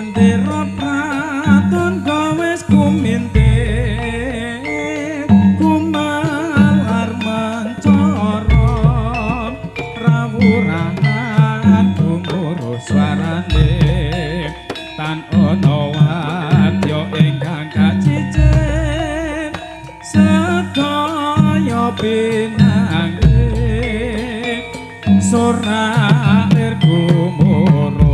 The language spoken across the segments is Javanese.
Pandera praton kawis kumintir kumalar mancara rawurahan gumuru swarane tan ana wadya ingkang kacicen sedaya pinanggih soralir gumuru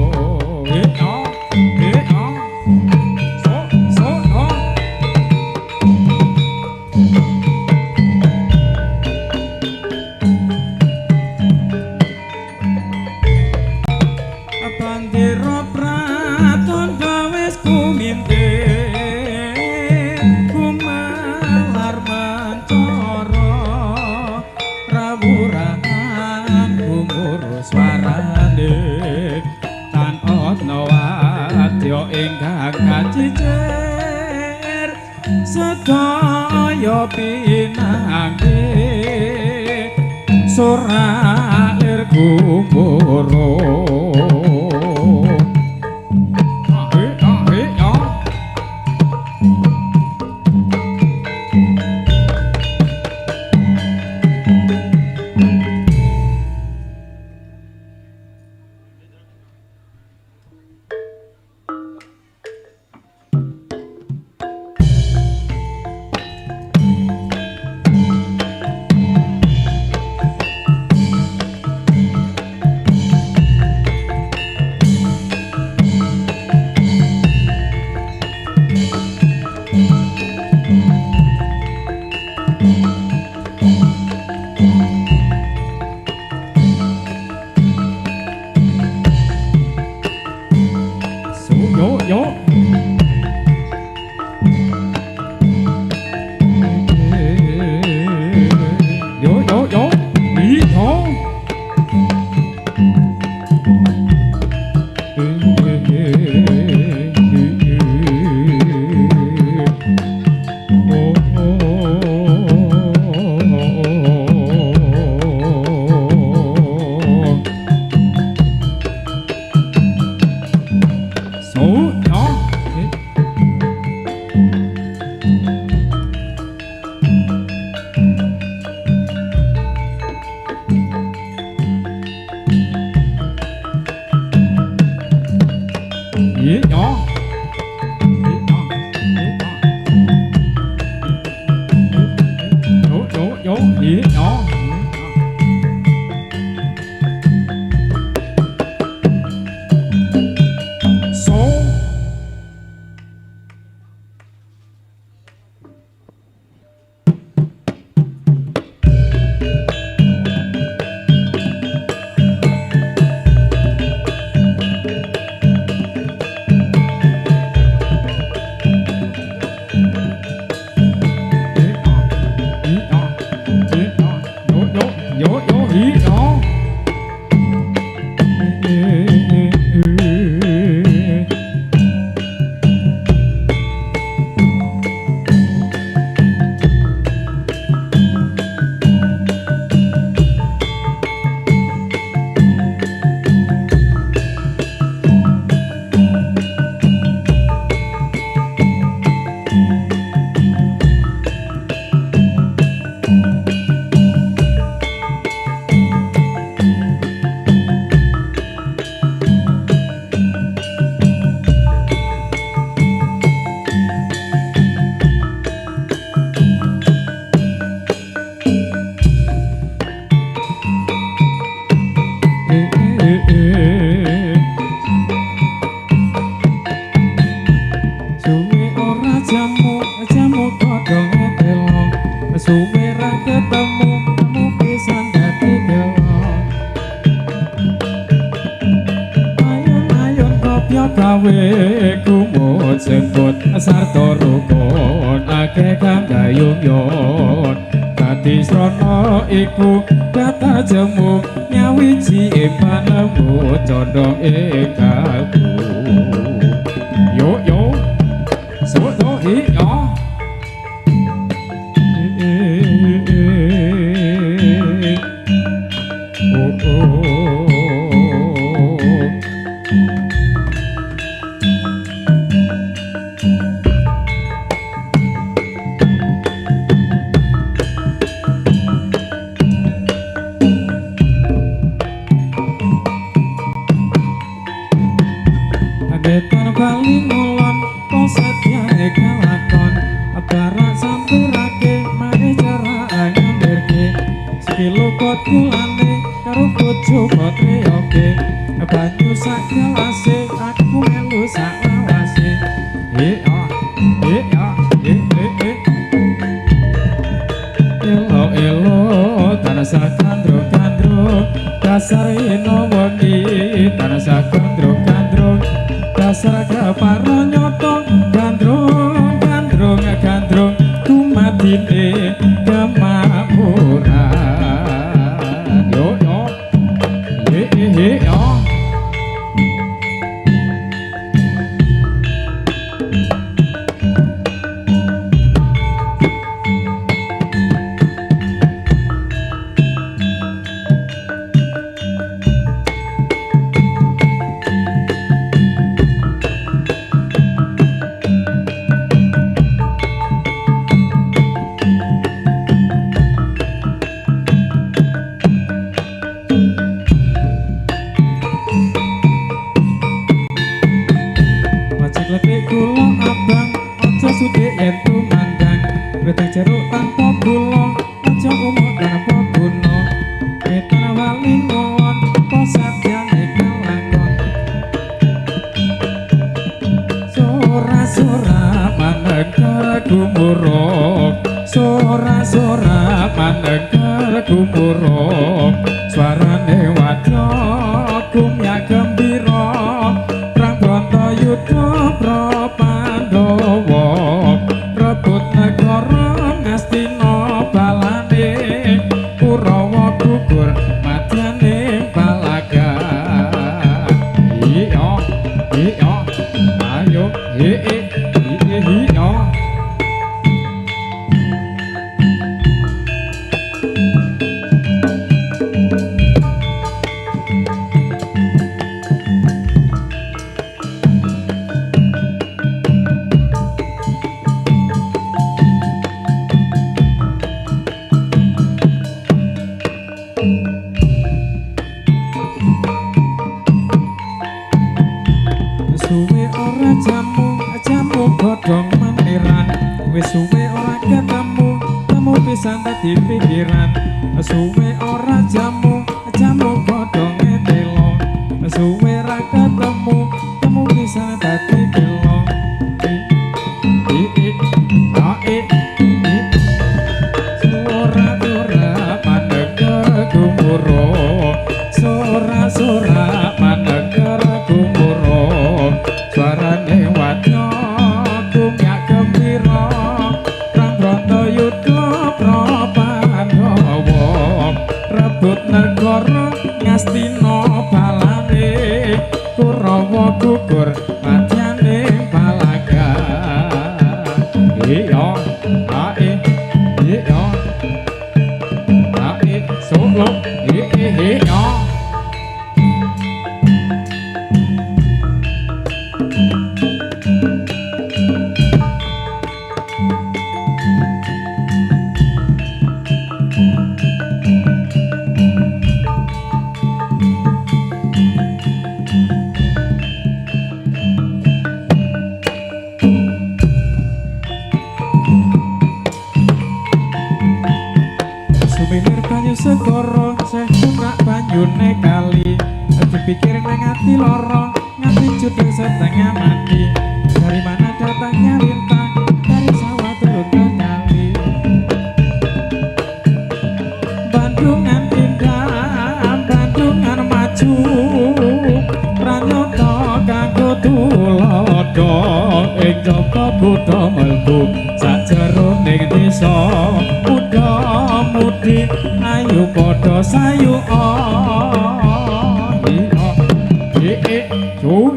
Pandera praton kawis kumintir kumalar mancara rawurahan gumuru swarane tan ana wadya ingkang kacicer sedaya pinanggih soralir gumuru sarta rukun akeh kang gayung yon dadi srana iku kata jemu nyawiji ing panemu condong ing kalbu yo yo sodo hi yo Etan bali ngulon posetya ekalakon Barak sampurake mari jarak ngambirke Sekilo kot kulane karo bojo kotre oke Banyu sak gelase aku melu sak lawase Elo elo tanasa kandro-kandro Dasar ino wengi tanasa kandro-kandro Dasar keparo nyoto gandrung tumatine kemapuran yo yo Letik kula abang aja sudik yen tumandang Weting jeruk tanpa gula aja umuk tanpa guna Etan wali ngulon posetyane kelakon Sora-sora manengker gumuruk Sora-sora manengker gumuruk Suarane wadya kumya gembira Yudha Prapandawa rebut negara Ngastina balane Kurawa gugur madyane balaga iya ayo iya Suwe ora jamu godhong meniran wis suwe ora ketemu temu pisan dadi pikiran suwe ora jamu godhong telo suwe ora ketemu temu pisan dadi telo sora-sora manengker gumuro sora-sora manengker gumuro Suarane wadya kumya gembira Prangbrata yudha Prapandawa rebut negara Ngastina balane Kurawa gugur madyane balaga iya solo iya Suminir banyu segara seh tumrak banyune kali dipikir nang ati lara nganti judul setengah mati dari mana datangnya lintang dari sawah turun ke kali Bandungan indah Bandungan maju pranyata kanggo tulodo ing jaba kutha mlebu sajeroning desa mudi ayu padha sayu cuy